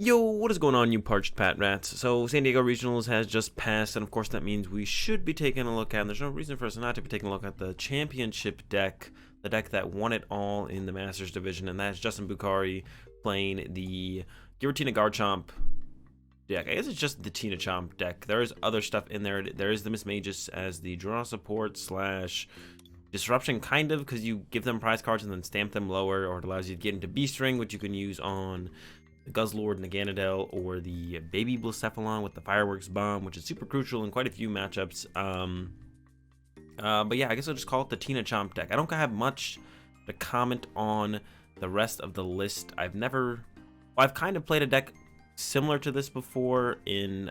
Yo, what is going on, you parched pat rats? So, San Diego Regionals has just passed, and of course that means we should be taking a look at, and there's no reason for us not to be taking a look at the championship deck, the deck that won it all in the Masters division, and that's Justin Bukhari playing the Giratina-Garchomp deck. I guess it's just the TinaChomp deck. There is other stuff in there. There is the Mismagius as the draw support slash disruption, kind of, because you give them prize cards and then stamp them lower, or it allows you to get into Beast Ring, which you can use on Guzzlord, Naganadel, or the baby Blacephalon with the fireworks bomb, which is super crucial in quite a few matchups. But yeah, I guess I'll just call it the TinaChomp deck. I don't have much to comment on the rest of the list. I've kind of played a deck similar to this before in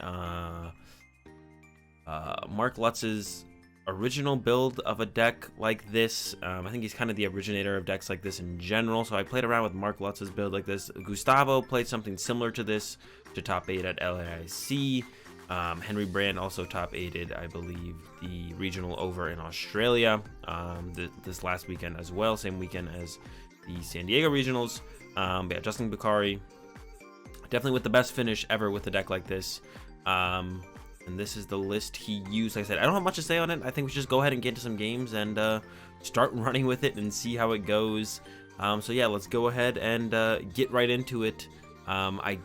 Mark Lutz's original build of a deck like this. I think he's kind of the originator of decks like this in general, so I played around with Mark Lutz's build like this. Gustavo played something similar to this to top 8 at LAIC. Henry Brand also top 8'd, I believe, the regional over in Australia this last weekend as well, same weekend as the San Diego regionals. But yeah, Justin Bukhari definitely with the best finish ever with a deck like this. And this is the list he used. Like I said, I don't have much to say on it. I think we should just go ahead and get into some games and start running with it and see how it goes. So yeah, let's go ahead and get right into it. I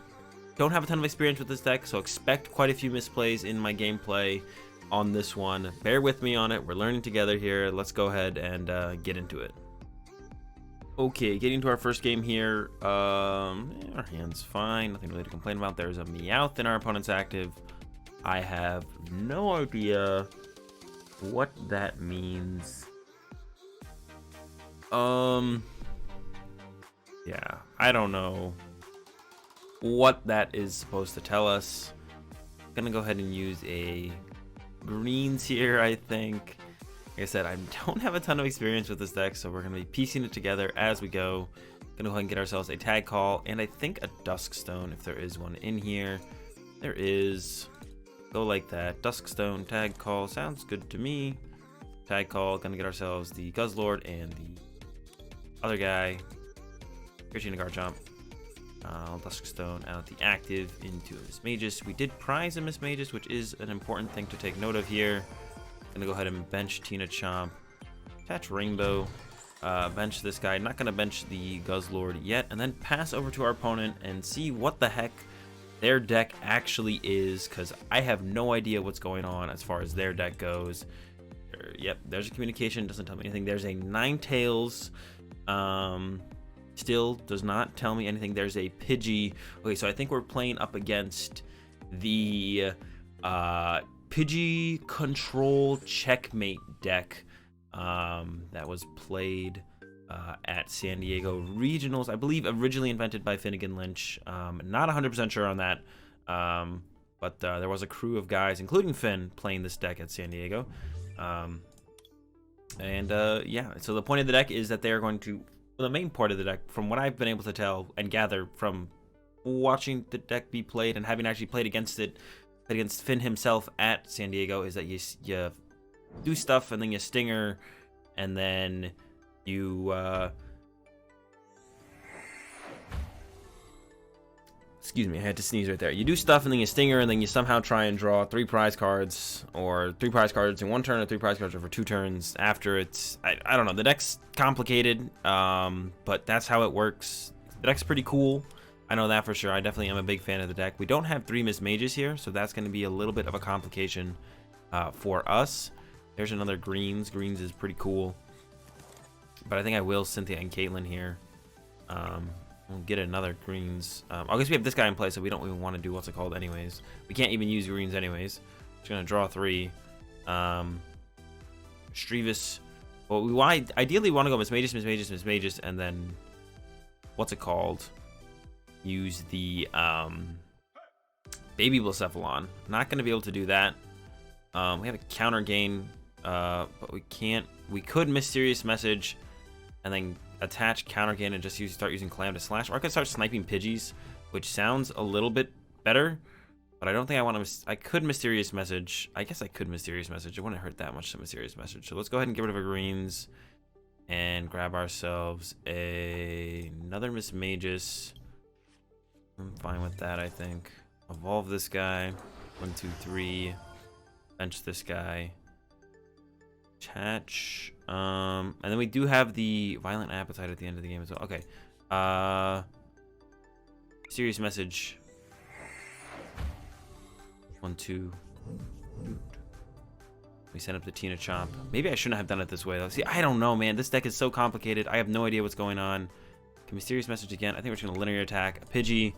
don't have a ton of experience with this deck, so expect quite a few misplays in my gameplay on this one. Bear with me on it. We're learning together here. Let's go ahead and get into it. Okay, getting to our first game here. Our hand's fine. Nothing really to complain about. There's a Meowth in our opponent's active. I have no idea what that means. Yeah, I don't know what that is supposed to tell us. I'm gonna go ahead and use a greens here, I think. Like I said, I don't have a ton of experience with this deck, so we're gonna be piecing it together as we go. Gonna go ahead and get ourselves a Tag Call, and I think a Dusk Stone, if there is one in here. There is. Go like that. Dusk Stone, Tag Call, sounds good to me. Tag Call, gonna get ourselves the Guzzlord and the other guy, Garchomp. Dusk Stone out the active into a Mismagius. We did prize a Mismagius, which is an important thing to take note of here. Gonna go ahead and bench TinaChomp, attach Rainbow, bench this guy. Not gonna bench the Guzzlord yet, and then pass over to our opponent and see what the heck their deck actually is, because I have no idea what's going on as far as their deck goes. Yep, there's a communication, doesn't tell me anything. There's a Ninetales, still does not tell me anything. There's a Pidgey. Okay, so I think we're playing up against the Pidgey Control Checkmate deck that was played at San Diego Regionals, I believe originally invented by Finnegan Lynch. Not 100% sure on that, but there was a crew of guys, including Finn, playing this deck at San Diego. Yeah, so the point of the deck is that they are going to, well, the main part of the deck, from what I've been able to tell and gather from watching the deck be played and having actually played against it, against Finn himself at San Diego, is that you do stuff and then you stinger, and then you excuse me, I had to sneeze right there. You do stuff and then you stinger, and then you somehow try and draw 3 prize cards, or 3 prize cards in 1 turn, or 3 prize cards over 2 turns after. It's I don't know, the deck's complicated, but that's how it works. The deck's pretty cool, I know that for sure. I definitely am a big fan of the deck. We don't have 3 Mismagius here, so that's going to be a little bit of a complication for us. There's another greens. Greens is pretty cool, but I think I will Cynthia and Caitlin here. We'll get another greens. I guess we have this guy in play, so we don't even want to do what's it called anyways. We can't even use greens anyways. Just gonna draw 3. Misdreavus. Well, we ideally want to go Mismagius, and then what's it called? Use the baby Blacephalon. Not gonna be able to do that. We have a counter gain, but we can't. We could Mysterious Message and then attach counter gain and just start using Clam to slash, or I could start sniping Pidgeys, which sounds a little bit better, but I don't think I want to. I could Mysterious Message. I guess I could Mysterious Message. It wouldn't hurt that much to Mysterious Message. So let's go ahead and get rid of our greens and grab ourselves another Mismagius. I'm fine with that, I think. Evolve this guy. 1, 2, 3. Bench this guy. Attach. And then we do have the Violent Appetite at the end of the game as well. Okay. Serious message. 1, 2. We send up the TinaChomp. Maybe I shouldn't have done it this way though. See, I don't know, man. This deck is so complicated. I have no idea what's going on. Can Mysterious Message again. I think we're just gonna linear attack a Pidgey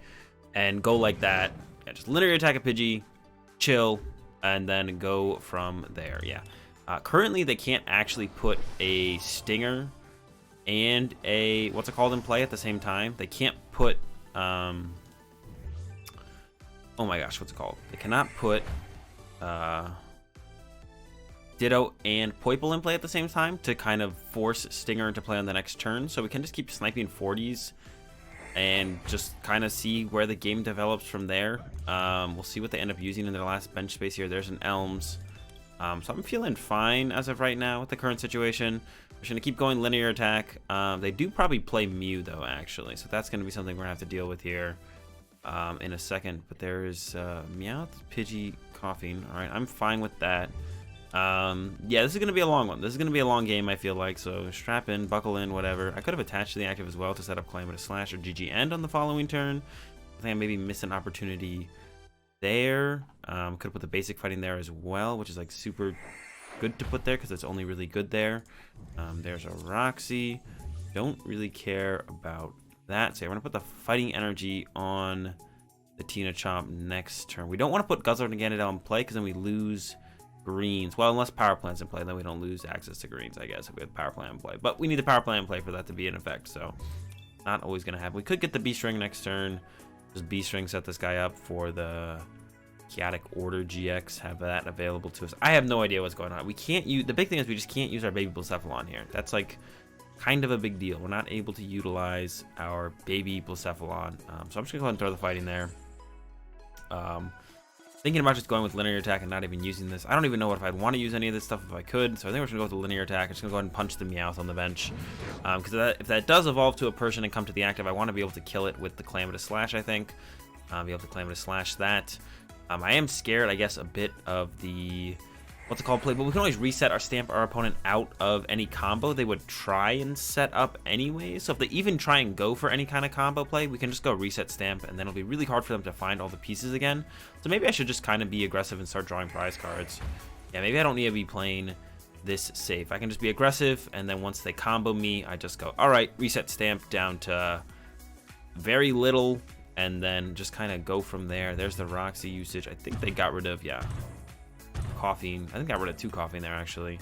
and go like that. Yeah, just linear attack a Pidgey, chill, and then go from there. Yeah. Currently, they can't actually put a Stinger and a what's it called in play at the same time. They can't put oh my gosh, what's it called? They cannot put Ditto and Poipole in play at the same time to kind of force Stinger into play on the next turn. So we can just keep sniping 40s and just kind of see where the game develops from there. We'll see what they end up using in their last bench space here. There's an Elms. So I'm feeling fine as of right now with the current situation. We're just going to keep going linear attack. They do probably play Mew though, actually. So that's going to be something we're going to have to deal with here in a second. But there's Meowth, Pidgey, Coughing. All right, I'm fine with that. Yeah, this is going to be a long one. This is going to be a long game, I feel like. So strap in, buckle in, whatever. I could have attached to the active as well to set up Calamitous Slash or GG End on the following turn. I think I maybe missed an opportunity there. Could have put the basic fighting there as well, which is like super good to put there because it's only really good there. There's a Roxy. Don't really care about that. So we're going to put the Fighting Energy on the TinaChomp next turn. We don't want to put Guzzlord and Naganadel in play because then we lose greens. Well, unless Power Plant's in play, then we don't lose access to greens, I guess, if we have Power Plant in play. But we need the Power Plant in play for that to be in effect, so not always going to happen. We could get the Beast Ring next turn. Just Beast Ring, set this guy up for the Chaotic Order GX, have that available to us. I have no idea what's going on. We can't use, the big thing is we just can't use our baby Blacephalon here. That's like kind of a big deal. We're not able to utilize our baby Blacephalon. So I'm just going to go ahead and throw the fighting there. Thinking about just going with linear attack and not even using this. I don't even know if I'd want to use any of this stuff if I could. So I think we're just going to go with the linear attack. I'm just going to go ahead and punch the Meowth on the bench. Because if that does evolve to a Persian and come to the active, I want to be able to kill it with the Calamitous Slash, I think. Be able to Calamitous Slash that. I am scared, I guess, a bit of the what's it called play, but we can always reset or stamp our opponent out of any combo they would try and set up anyway. So if they even try and go for any kind of combo play, we can just go reset stamp, and then it'll be really hard for them to find all the pieces again. So maybe I should just kind of be aggressive and start drawing prize cards. Yeah, maybe I don't need to be playing this safe. I can just be aggressive, and then once they combo me, I just go, all right, reset stamp down to very little, and then just kind of go from there. There's the Roxy usage. I think they got rid of, yeah, Coughing. I think I got rid of 2 Coughing there, actually.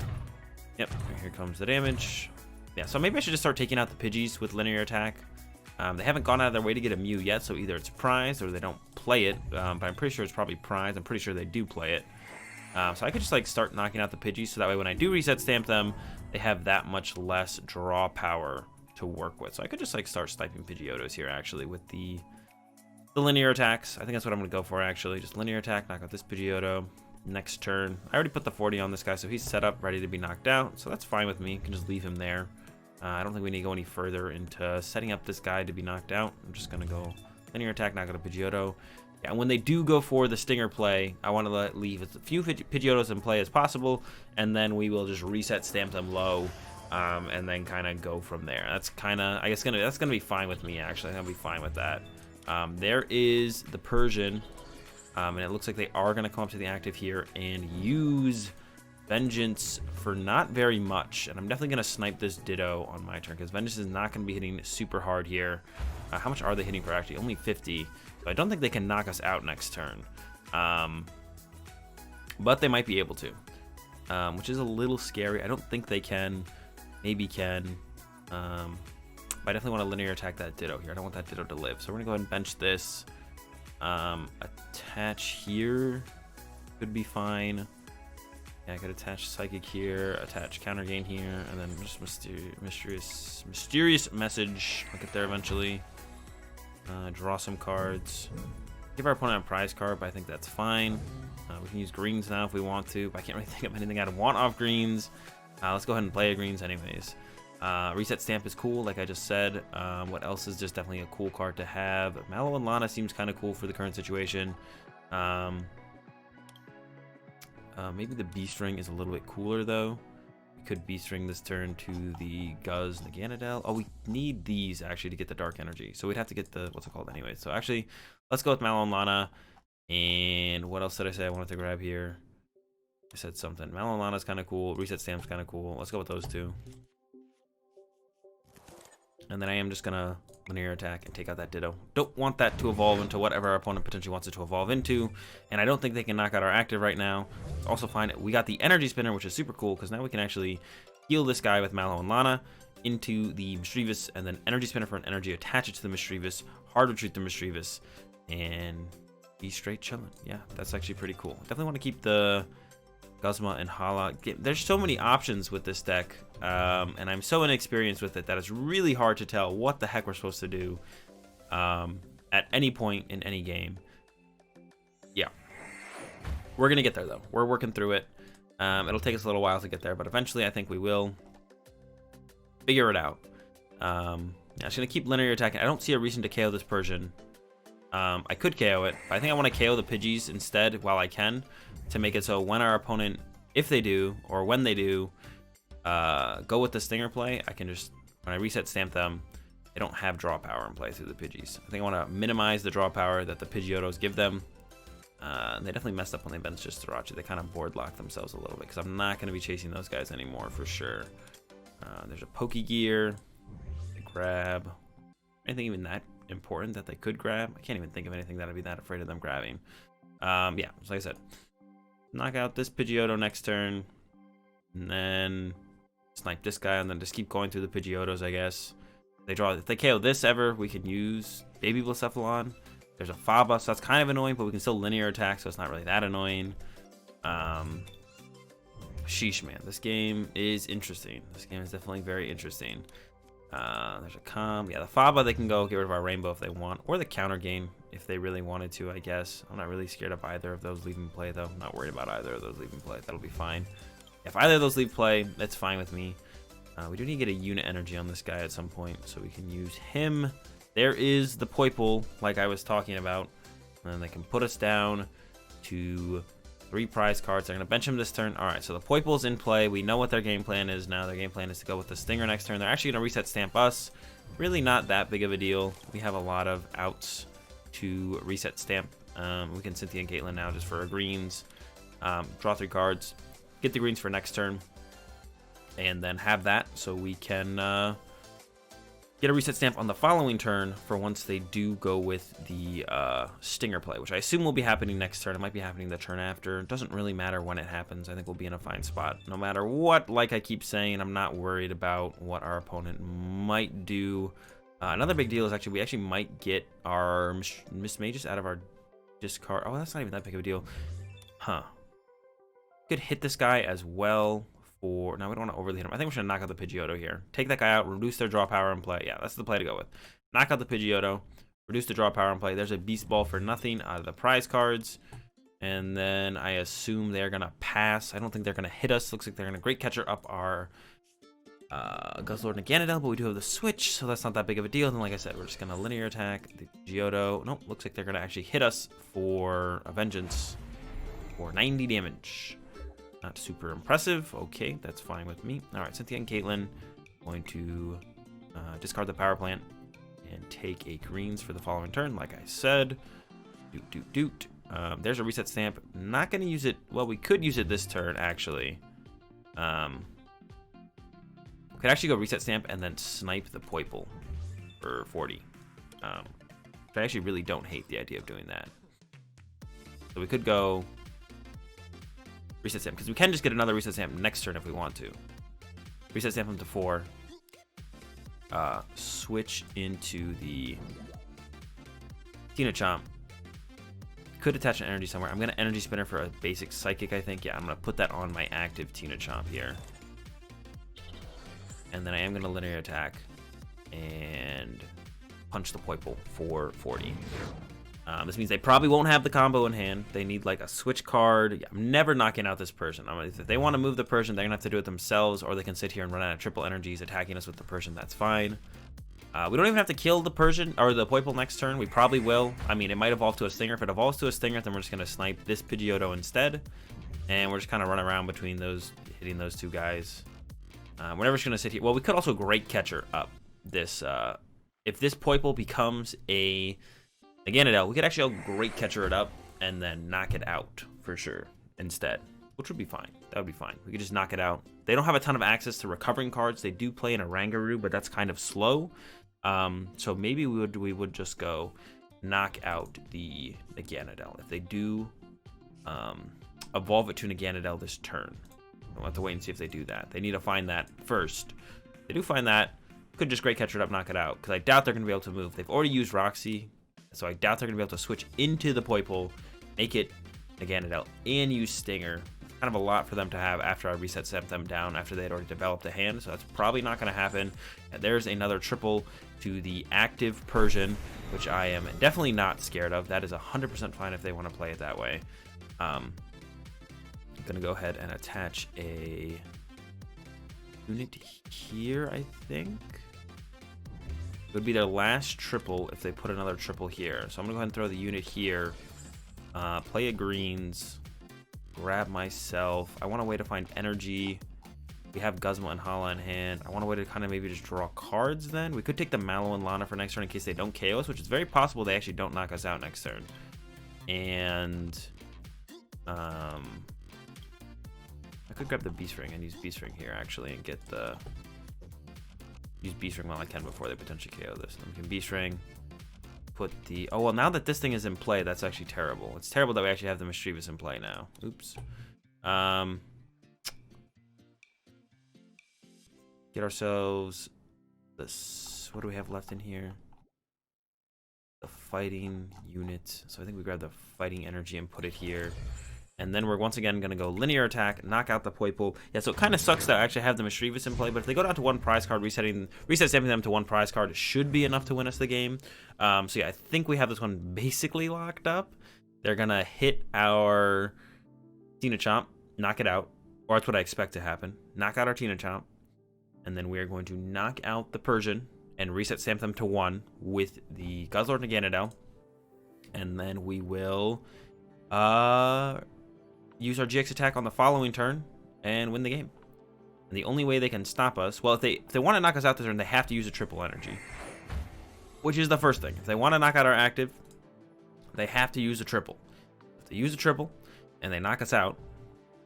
Yep, here comes the damage. Yeah, so maybe I should just start taking out the Pidgeys with linear attack. They haven't gone out of their way to get a Mew yet, so either it's prized or they don't play it. But I'm pretty sure it's probably prized. I'm pretty sure they do play it. So I could just like start knocking out the Pidgeys, so that way when I do reset stamp them, they have that much less draw power to work with. So I could just like start sniping Pidgeotos here, actually, with the linear attacks. I think that's what I'm going to go for, actually. Just linear attack, knock out this Pidgeotto. Next turn, I already put the 40 on this guy, so he's set up, ready to be knocked out. So that's fine with me. You can just leave him there. I don't think we need to go any further into setting up this guy to be knocked out. I'm just going to go linear attack, knock out a Pidgeotto. Yeah, and when they do go for the Stinger play, I want to leave as few Pidgeotos in play as possible, and then we will just reset stamp them low, and then kind of go from there. That's kind of, I guess, that's gonna be fine with me, actually. I'm gonna be fine with that. There is the Persian. And it looks like they are going to come up to the active here and use Vengeance for not very much. And I'm definitely going to snipe this Ditto on my turn because Vengeance is not going to be hitting super hard here. How much are they hitting for, actually? Only 50. So I don't think they can knock us out next turn. But they might be able to, which is a little scary. I don't think they can. Maybe can. But I definitely want to linear attack that Ditto here. I don't want that Ditto to live. So we're going to go ahead and bench this. Attach here could be fine. Yeah, I could attach Psychic here, attach Counter Gain here, and then just Mysterious Message. I'll get there eventually. Draw some cards. Give our opponent a prize card, but I think that's fine. We can use greens now if we want to, but I can't really think of anything I'd want off greens. Let's go ahead and play a greens anyways. Reset Stamp is cool, like I just said. What else is just definitely a cool card to have? Mallow Lana seems kind of cool for the current situation. Maybe the Beast Ring is a little bit cooler though. We could Beast Ring this turn to the Naganadel. Oh, we need these actually to get the Dark Energy. So we'd have to get the, what's it called anyway? So actually, let's go with Mallow Lana. And what else did I say I wanted to grab here? I said something. Mallow Lana's kind of cool. Reset Stamp's kind of cool. Let's go with those two. And then I am just gonna linear attack and take out that Ditto. Don't want that to evolve into whatever our opponent potentially wants it to evolve into. And I don't think they can knock out our active right now. Also fine. We got the Energy Spinner, which is super cool because now we can actually heal this guy with Mallow and Lana into the Misdreavus, and then Energy Spinner for an energy, attach it to the Misdreavus, hard retreat the Misdreavus, and be straight chilling. Yeah, that's actually pretty cool. Definitely want to keep the Guzma Hala. There's so many options with this deck, and I'm so inexperienced with it that it's really hard to tell what the heck we're supposed to do at any point in any game. Yeah, we're gonna get there though. We're working through it. It'll take us a little while to get there, but eventually I think we will figure it out. Yeah, I'm just gonna keep linear attacking. I don't see a reason to KO this Persian. I could KO it, but I think I want to KO the Pidgeys instead while I can, to make it so when our opponent, if they do, or when they do, go with the Stinger play, I can just, when I reset stamp them, they don't have draw power in play through the Pidgeys. I think I want to minimize the draw power that the Pidgeotos give them. They definitely messed up when they benched just Sriracha. They kind of board locked themselves a little bit, because I'm not going to be chasing those guys anymore for sure. There's a Pokégear. Grab. Anything even that important that they could grab? I can't even think of anything that I'd be that afraid of them grabbing. Yeah, so like I said, knock out this Pidgeotto next turn, and then snipe this guy, and then just keep going through the Pidgeotos, I guess. If they KO this ever, we can use Baby Blacephalon. There's a Faba, so that's kind of annoying, but we can still linear attack, so it's not really that annoying. Sheesh, man, this game is interesting. This game is definitely very interesting. There's a Calm. Yeah, the Faba, they can go get rid of our Rainbow if they want, or the counter gain if they really wanted to, I guess. I'm not really scared of either of those leaving play, though. I'm not worried about either of those leaving play. That'll be fine. If either of those leave play, that's fine with me. We do need to get a unit energy on this guy at some point, so we can use him. There is the Poipole, like I was talking about. And they can put us down to 3 prize cards. They're going to bench him this turn. All right, so the Poipole's in play. We know what their game plan is now. Their game plan is to go with the Stinger next turn. They're actually going to reset stamp us. Really not that big of a deal. We have a lot of outs to reset stamp. We can Cynthia Caitlin now just for our greens. Draw 3 cards. Get the greens for next turn. And then have that so we can get a reset stamp on the following turn for once they do go with the Stinger play, which I assume will be happening next turn. It might be happening the turn after. It doesn't really matter when it happens. I think we'll be in a fine spot. No matter what, like I keep saying, I'm not worried about what our opponent might do. Another big deal is actually we actually might get our Mismagius out of our discard. Oh, that's not even that big of a deal. Huh. Could hit this guy as well. No, we don't want to overly hit him. I think we're going to knock out the Pidgeotto here. Take that guy out, reduce their draw power and play. Yeah, that's the play to go with. Knock out the Pidgeotto, reduce the draw power and play. There's a Beast Ball for nothing out of the prize cards. And then I assume they're going to pass. I don't think they're going to hit us. Looks like they're going to Great Catcher up our Guzzlord Naganadel, but we do have the Switch, so that's not that big of a deal. And like I said, we're just going to linear attack the Pidgeotto. Nope, looks like they're going to actually hit us for a Vengeance for 90 damage. Not super impressive. Okay, that's fine with me. All right, Cynthia and Caitlin going to discard the Power Plant and take a greens for the following turn. Like I said, doot. There's a reset stamp. Not going to use it. Well, we could use it this turn actually. We could actually go reset stamp and then snipe the Poipole for 40. I actually really don't hate the idea of doing that. So we could go reset stamp, because we can just get another reset stamp next turn if we want to. Reset stamp them to 4. Switch into the TinaChomp. Could attach an energy somewhere. I'm going to Energy Spinner for a basic Psychic, I think. Yeah, I'm going to put that on my active TinaChomp here. And then I am going to linear attack and punch the Poipole for 40. This means they probably won't have the combo in hand. They need like a switch card. I'm never knocking out this Persian. If they want to move the Persian, they're gonna have to do it themselves, or they can sit here and run out of triple energies attacking us with the Persian. That's fine. We don't even have to kill the Persian or the Poiple next turn. We probably will. I mean, it might evolve to a Stinger. If it evolves to a Stinger, then we're just gonna snipe this Pidgeotto instead, and we're just kind of run around between those, hitting those two guys. We're never just gonna sit here. Well, we could also Great Catcher up this. If this Poiple becomes a Naganadel, we could actually Great Catcher it up and then knock it out for sure instead, which would be fine. That would be fine. We could just knock it out. They don't have a ton of access to recovering cards. They do play in a Rangaroo, but that's kind of slow. So maybe we would just go knock out the Naganadel. If they do evolve it to Naganadel this turn, we'll have to wait and see if they do that. They need to find that first. If they do find that, could just Great Catcher it up, knock it out, because I doubt they're going to be able to move. They've already used Roxy, so I doubt they're going to be able to switch into the Poiple, make it Naganadel, and use Stinger. Kind of a lot for them to have after I Reset Stamp them down after they had already developed a hand, so that's probably not going to happen. And there's another triple to the active Persian, which I am definitely not scared of. That is 100% fine if they want to play it that way. I'm going to go ahead and attach a unit here, I think. It would be their last triple if they put another triple here. So I'm gonna go ahead and throw the unit here. Play a greens. Grab myself. I want a way to find energy. We have Guzma Hala in hand. I want a way to kind of maybe just draw cards then. We could take the Mallow Lana for next turn in case they don't KO us, which is very possible they actually don't knock us out next turn. And I could grab the Beast Ring and use Beast Ring here actually and get the use Beast Ring while I can before they potentially KO this. Then we can Beast Ring, put the... Oh, well, now that this thing is in play, that's actually terrible. It's terrible that we actually have the Misdreavus in play now. Oops. Get ourselves this... What do we have left in here? The fighting unit. So I think we grab the fighting energy and put it here. And then we're once again going to go linear attack, knock out the Poiple. Yeah, so it kind of sucks that I actually have the Misdreavus in play, but if they go down to one prize card, reset stamping them to one prize card, it should be enough to win us the game. So yeah, I think we have this one basically locked up. They're going to hit our TinaChomp, knock it out, or that's what I expect to happen. Knock out our TinaChomp, and then we are going to knock out the Persian and reset stamp them to 1 with the Guzzlord Naganadel. And then we will... use our GX attack on the following turn and win the game. And the only way they can stop us, well, if they want to knock us out this turn, they have to use a triple energy, which is the first thing. If they want to knock out our active, they have to use a triple. If they use a triple and they knock us out,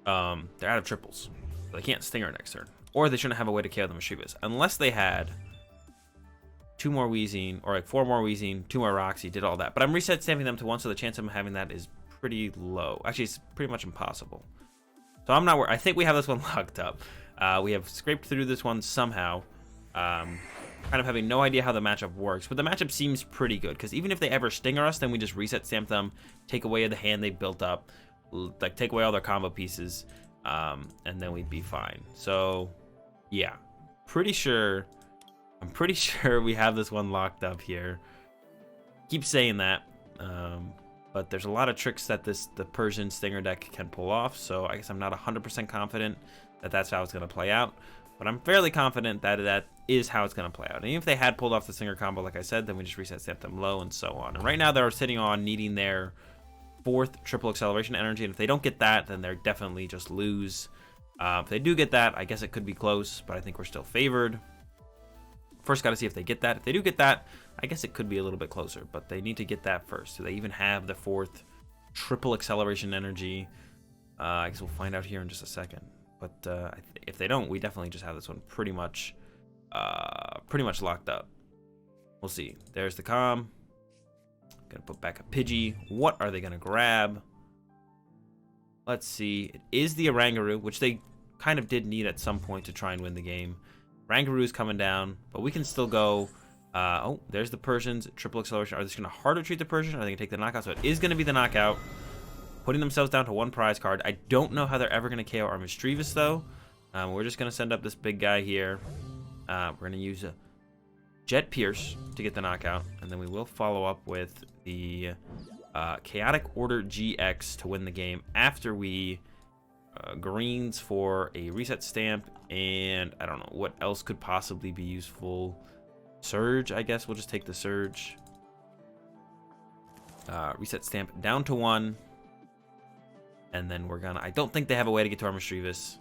they're out of triples. So they can't Stinger next turn, or they shouldn't have a way to KO the Misdreavus unless they had 2 more Wheezing or like 4 more Wheezing, 2 more Roxy, did all that. But I'm reset stamping them to 1, so the chance of them having that is pretty low. Actually, it's pretty much impossible. So I'm not worried. I think we have this one locked up. We have scraped through this one somehow. Kind of having no idea how the matchup works, but the matchup seems pretty good because even if they ever Stinger us, then we just reset stamp them, take away the hand they built up, like take away all their combo pieces, and then we'd be fine. So yeah, I'm pretty sure we have this one locked up here. Keep saying that. But there's a lot of tricks that the Persian Stinger deck can pull off, so I guess I'm not 100% confident that that's how it's going to play out. But I'm fairly confident that that is how it's going to play out. And even if they had pulled off the Stinger combo, like I said, then we just reset stamp them low and so on. And right now they're sitting on needing their 4th triple acceleration energy, and if they don't get that, then they're definitely just lose. If they do get that, I guess it could be close, but I think we're still favored. First, got to see if they get that. If they do get that, I guess it could be a little bit closer, but they need to get that first. Do they even have the 4th triple acceleration energy? I guess we'll find out here in just a second. But if they don't, we definitely just have this one pretty much locked up. We'll see. There's the comm. Gonna put back a Pidgey. What are they gonna grab? Let's see. It is the Oranguru, which they kind of did need at some point to try and win the game. Rangaru's coming down, but we can still go. Oh, there's the Persians. Triple acceleration. Are they just going to harder treat the Persian? Or are they going to take the knockout? So it is going to be the knockout. Putting themselves down to 1 prize card. I don't know how they're ever going to KO our Misdreavus, though. We're just going to send up this big guy here. We're going to use a Jet Pierce to get the knockout. And then we will follow up with the Chaotic Order GX to win the game after we greens for a reset stamp, and I don't know what else could possibly be useful. Surge, I guess we'll just take the Surge. Reset stamp down to 1, and then we're gonna, I don't think they have a way to get to our Misdreavus.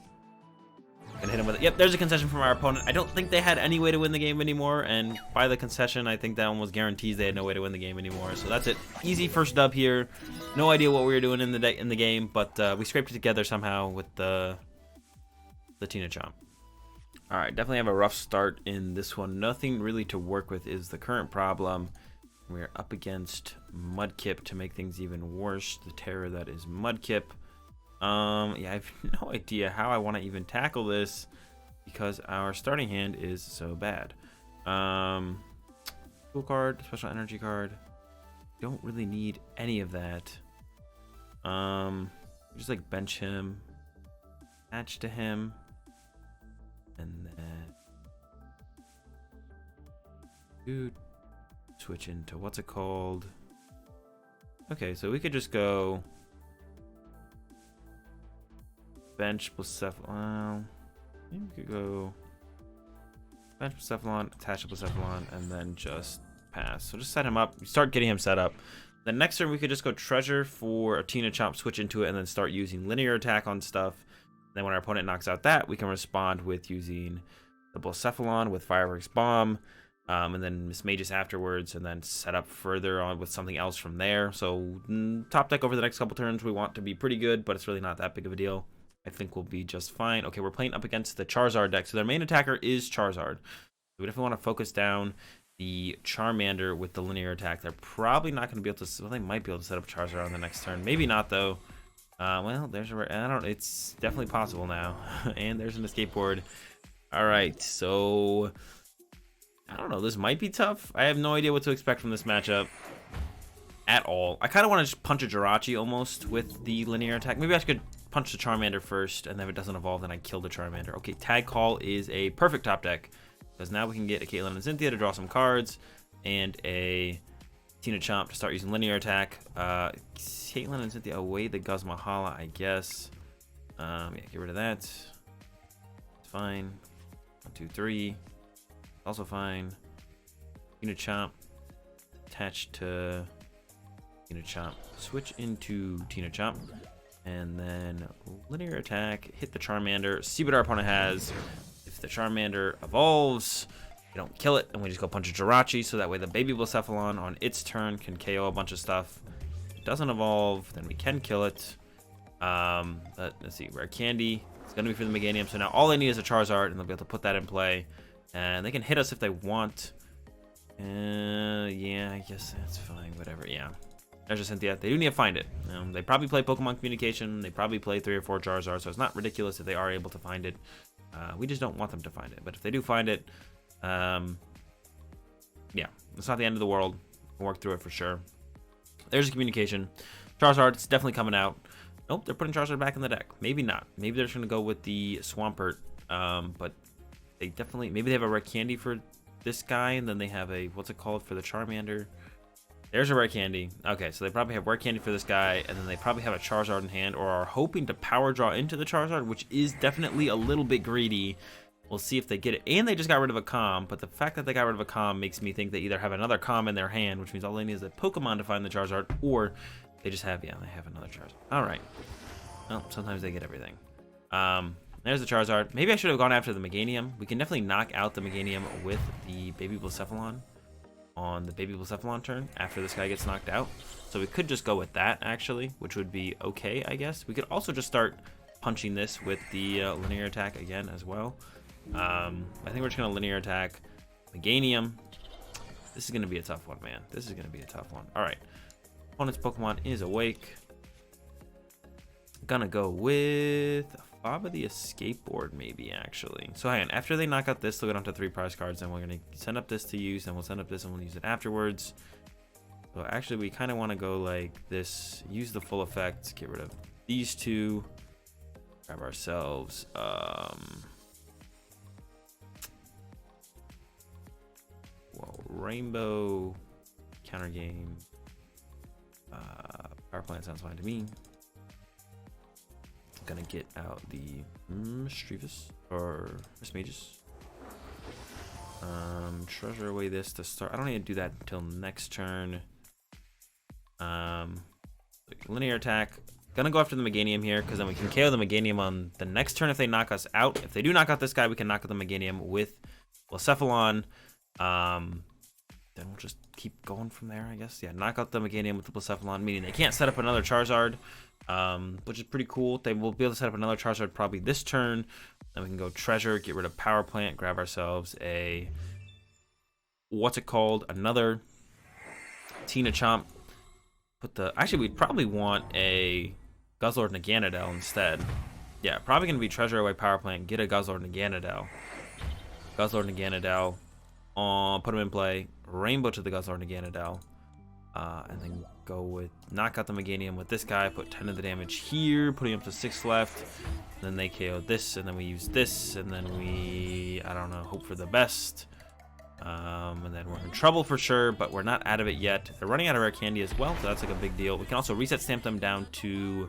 Gonna hit him with it. Yep, there's a concession from our opponent. I don't think they had any way to win the game anymore, and by the concession, I think that almost guarantees they had no way to win the game anymore. So that's it. Easy first dub here. No idea what we were doing in the game, but we scraped it together somehow with the TinaChomp. All right, definitely have a rough start in this one. Nothing really to work with is the current problem. We're up against Mudkip to make things even worse. The terror that is Mudkip. Yeah, I have no idea how I want to even tackle this because our starting hand is so bad. Cool card, special energy card. Don't really need any of that. Just like bench him, match to him, and then dude, switch into what's it called? Okay, so we could just go bench Blacephalon. Maybe we could go bench Blacephalon, attach to Blacephalon, and then just pass. So just set him up, start getting him set up. The next turn we could just go treasure for a TinaChomp, switch into it, and then start using linear attack on stuff. Then when our opponent knocks out that, we can respond with using the Blacephalon with Fireworks Bomb, and then Mismagius afterwards, and then set up further on with something else from there. So top deck over the next couple turns, we want to be pretty good, but it's really not that big of a deal. I think we'll be just fine. Okay, we're playing up against the Charizard deck. So their main attacker is Charizard. We definitely want to focus down the Charmander with the linear attack. They're probably not going to be able to, well, they might be able to set up Charizard on the next turn. Maybe not, though. Well, there's a, I don't, it's definitely possible now. And there's an escape board. All right, so I don't know. This might be tough. I have no idea what to expect from this matchup at all. I kind of want to just punch a Jirachi almost with the linear attack. Maybe I could punch the Charmander first, and then if it doesn't evolve, then I kill the Charmander. Okay, Tag Call is a perfect top deck, because now we can get a Caitlin and Cynthia to draw some cards, and a TinaChomp to start using linear attack. Caitlin and Cynthia away the Guzma Hala, I guess. Yeah, get rid of that. It's fine. 1, 2, 3. Also fine. TinaChomp attached to TinaChomp. Switch into TinaChomp. And then linear attack, hit the Charmander, see what our opponent has. If the Charmander evolves, we don't kill it, and we just go punch a Jirachi, so that way the baby Blacephalon on its turn can KO a bunch of stuff. If it doesn't evolve, then we can kill it. But let's see, Rare Candy, it's gonna be for the Meganium, so now all they need is a Charizard, and they'll be able to put that in play. And they can hit us if they want. Yeah, I guess that's fine, whatever, yeah. There's a Cynthia. They do need to find it. They probably play Pokemon Communication. They probably play 3 or 4 Charizard, so it's not ridiculous if they are able to find it. We just don't want them to find it. But if they do find it, yeah, it's not the end of the world. We'll work through it for sure. There's a Communication. Charizard, it's definitely coming out. Nope, they're putting Charizard back in the deck. Maybe not. Maybe they're just going to go with the Swampert. But they definitely, maybe they have a Rare Candy for this guy, and then they have a, what's it called, for the Charmander. There's a Rare Candy. Okay, so they probably have Rare Candy for this guy, and then they probably have a Charizard in hand, or are hoping to power draw into the Charizard, which is definitely a little bit greedy. We'll see if they get it. And they just got rid of a Calm, but the fact that they got rid of a Calm makes me think they either have another Calm in their hand, which means all they need is a Pokemon to find the Charizard, or they just have, yeah, they have another Charizard. All right. Well, sometimes they get everything. There's the Charizard. Maybe I should have gone after the Meganium. We can definitely knock out the Meganium with the baby Blacephalon on the baby Blacephalon turn after this guy gets knocked out. So we could just go with that, actually, which would be okay, I guess. We could also just start punching this with the linear attack again as well. I think we're just going to linear attack Meganium. This is going to be a tough one, man. This is going to be a tough one. All right. Opponent's Pokemon is awake. Gonna go with Faba the Escape Board, maybe, actually. So hang on, after they knock out this, they'll go down to 3 prize cards, and we're gonna send up this to use, and we'll send up this and we'll use it afterwards. So actually we kind of want to go like this, use the full effect, get rid of these 2, grab ourselves Rainbow, counter game, Power Plant sounds fine to me. Gonna get out the Misdreavus or Mismagius. Treasure away this to start. I don't need to do that until next turn. Linear attack. Gonna go after the Meganium here because then we can KO the Meganium on the next turn if they knock us out. If they do knock out this guy, we can knock out the Meganium with Blacephalon. Then we'll just keep going from there, I guess. Yeah, knock out the Meganium with the Blacephalon, meaning they can't set up another Charizard, which is pretty cool. They will be able to set up another Charizard probably this turn. Then we can go Treasure, get rid of Power Plant, grab ourselves a... what's it called? Another TinaChomp. Put the... actually, we'd probably want a Guzzlord-Naganadel instead. Yeah, probably going to be Treasure away Power Plant, get a Guzzlord-Naganadel. Guzzlord-Naganadel. Put him in play. Rainbow to the Guzzlord-Naganadel. And then go with knock out the Meganium with this guy. Put 10 of the damage here, putting up to 6 left. Then they KO this, and then we use this, and then we, I don't know, hope for the best. And then we're in trouble for sure, but we're not out of it yet. They're running out of rare candy as well, so that's like a big deal. We can also reset stamp them down to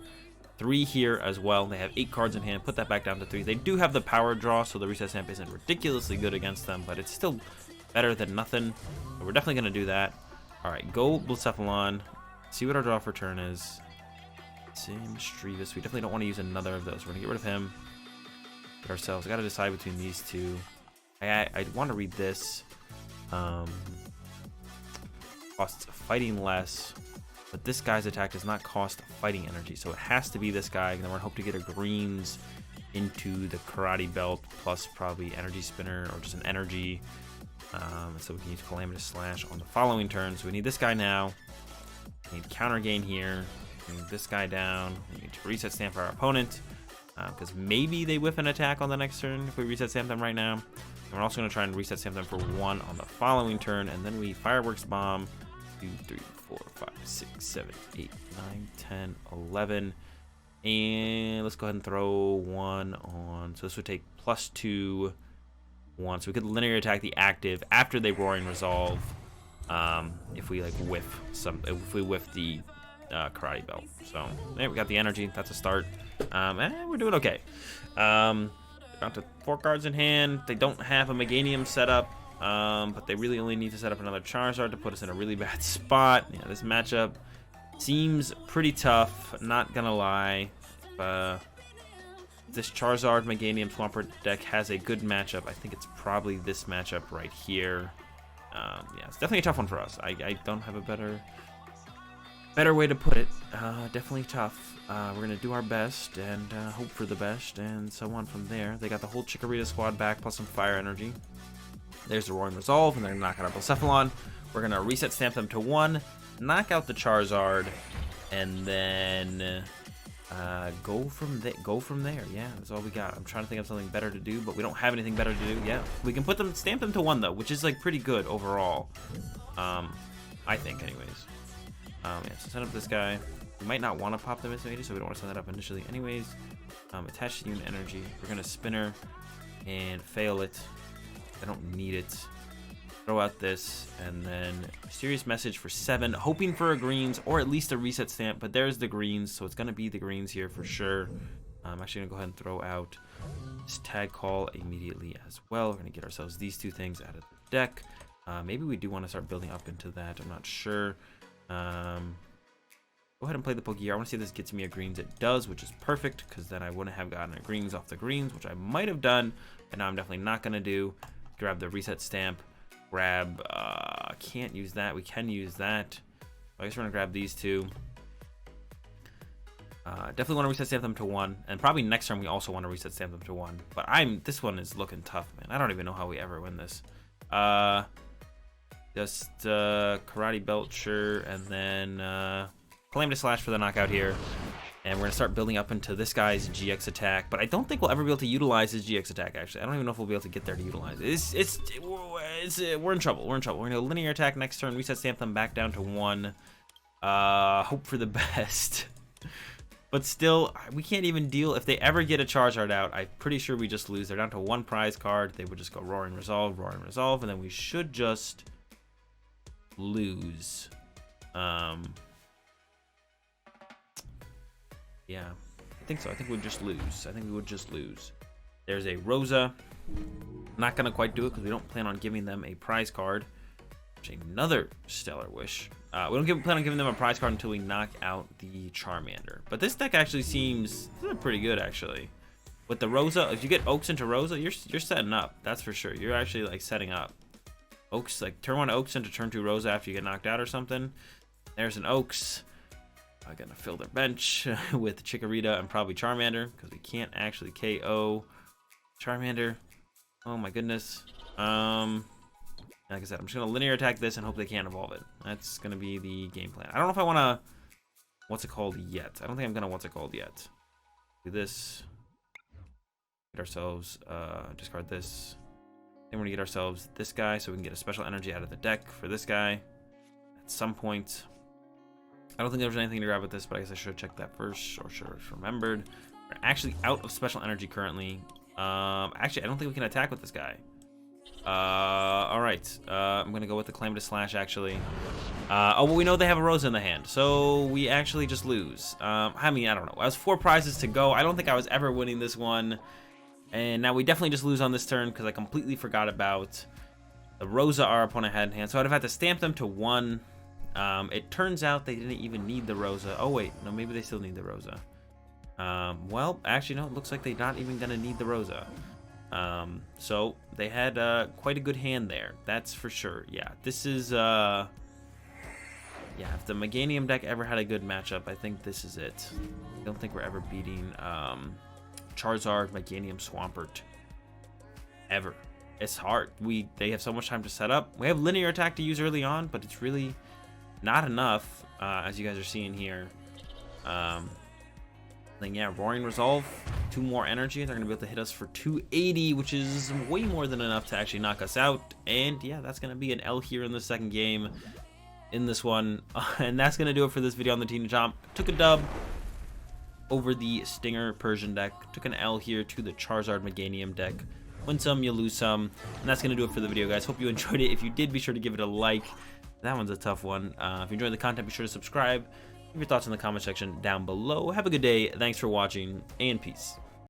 3 here as well. They have 8 cards in hand. Put that back down to 3. They do have the power draw, so the reset stamp isn't ridiculously good against them, but it's still better than nothing. So we're definitely going to do that. All right, go Blacephalon. See what our draw for turn is. Misdreavus. We definitely don't want to use another of those. We're going to get rid of him. Get ourselves. I got to decide between these two. I want to read this. Costs fighting less, but this guy's attack does not cost fighting energy, so it has to be this guy. And then we're going to hope to get a greens into the Karate Belt, plus probably Energy Spinner or just an energy. So we can use Calamitous Slash on the following turn. So we need this guy now. We need counter gain here. We need this guy down. We need to reset stamp our opponent because maybe they whiff an attack on the next turn if we reset stamp them right now. And we're also going to try and reset stamp them for 1 on the following turn, and then we Fireworks Bomb 2, 3, 4, 5, 6, 7, 8, 9, 10, 11. And let's go ahead and throw 1 on. So this would take +2. 1, so we could linear attack the active after they Roaring Resolve. If we like whiff the Karate Belt. So there we got the energy. That's a start. And we're doing okay. Down to 4 cards in hand. They don't have a Meganium set up, but they really only need to set up another Charizard to put us in a really bad spot. Yeah, this matchup seems pretty tough. Not gonna lie. This Charizard Meganium Swampert deck has a good matchup. I think it's probably this matchup right here. Yeah, it's definitely a tough one for us. I don't have a better way to put it. Definitely tough. We're gonna do our best and hope for the best, and so on from there. They got the whole Chikorita squad back plus some fire energy. There's the Roaring Resolve, and they're gonna knock out our Blacephalon. We're gonna reset stamp them to 1, knock out the Charizard, and then go from there. Yeah, that's all we got. I'm trying to think of something better to do, but we don't have anything better to do. Yeah, we can stamp them to 1 though, which is like pretty good overall. I think, anyways. Yeah, so set up this guy. We might not want to pop the Mismagius, so we don't want to set that up initially, anyways. Attach the Unit Energy. We're gonna Spinner and fail it. I don't need it. Throw out this, and then Mysterious Message for 7, hoping for a greens or at least a reset stamp, but there's the greens, so it's going to be the greens here for sure. I'm actually going to go ahead and throw out this Tag Call immediately as well. We're going to get ourselves these 2 things out of the deck. Maybe we do want to start building up into that. I'm not sure. Go ahead and play the Pokégear. I want to see if this gets me a greens. It does, which is perfect, because then I wouldn't have gotten a greens off the greens, which I might have done, and now I'm definitely not going to do. Grab the reset stamp. Grab, can't use that. We can use that. I guess we're gonna grab these 2. Definitely want to reset stamp them to 1, and probably next turn we also want to reset stamp them to 1. But this one is looking tough, man. I don't even know how we ever win this. Just Karate Belt, sure, and then Calamitous Slash for the knockout here. And we're going to start building up into this guy's GX attack. But I don't think we'll ever be able to utilize his GX attack, actually. I don't even know if we'll be able to get there to utilize it. We're in trouble. We're going to linear attack next turn. Reset stamp them back down to 1. Hope for the best. But still, we can't even deal. If they ever get a Charizard out, I'm pretty sure we just lose. They're down to 1 prize card. They would just go Roaring Resolve, and then we should just lose. Yeah, I think so. I think we'd just lose. I think we would just lose. There's a Rosa. Not gonna quite do it because we don't plan on giving them a prize card. Another Stellar Wish. We don't plan on giving them a prize card until we knock out the Charmander. But this deck actually seems pretty good, actually. With the Rosa, if you get Oaks into Rosa, you're setting up. That's for sure. You're actually like setting up. Oaks, like turn 1 Oaks into turn 2 Rosa after you get knocked out or something. There's an Oaks. I'm gonna fill their bench with Chikorita and probably Charmander because we can't actually KO Charmander. Oh my goodness. Like I said, I'm just gonna linear attack this and hope they can't evolve it. That's gonna be the game plan. I don't know if I wanna what's it called yet. I don't think I'm gonna what's it called yet. Do this. Get ourselves discard this. Then we're gonna get ourselves this guy so we can get a special energy out of the deck for this guy at some point. I don't think there was anything to grab with this, but I guess I should have checked that first, or should have remembered. We're actually out of special energy currently. Actually, I don't think we can attack with this guy. All right. I'm gonna go with the Calamitous Slash actually. Oh, well, we know they have a Rosa in the hand, so we actually just lose. I mean, I don't know. I was 4 prizes to go. I don't think I was ever winning this one, and now we definitely just lose on this turn because I completely forgot about the Rosa our opponent had in hand. So I'd have had to stamp them to 1. It turns out they didn't even need the Rosa. Oh wait, no, maybe they still need the Rosa. Well, actually, no. It looks like they're not even gonna need the Rosa. So they had quite a good hand there, that's for sure. Yeah, this is yeah, if the Meganium deck ever had a good matchup, I think this is it. I don't think we're ever beating Charizard, Meganium, Swampert ever. It's hard. They have so much time to set up. We have linear attack to use early on, but it's really not enough, as you guys are seeing here. Then yeah, Roaring Resolve, 2 more energy. They're gonna be able to hit us for 280, which is way more than enough to actually knock us out. And yeah, that's gonna be an L here in the second game in this one. And that's gonna do it for this video on the TinaChomp. Took a dub over the Stinger Persian deck. Took an L here to the Charizard Meganium deck. Win some, you lose some. And that's gonna do it for the video, guys. Hope you enjoyed it. If you did, be sure to give it a like. That one's a tough one. If you enjoyed the content, be sure to subscribe. Leave your thoughts in the comment section down below. Have a good day. Thanks for watching, and peace.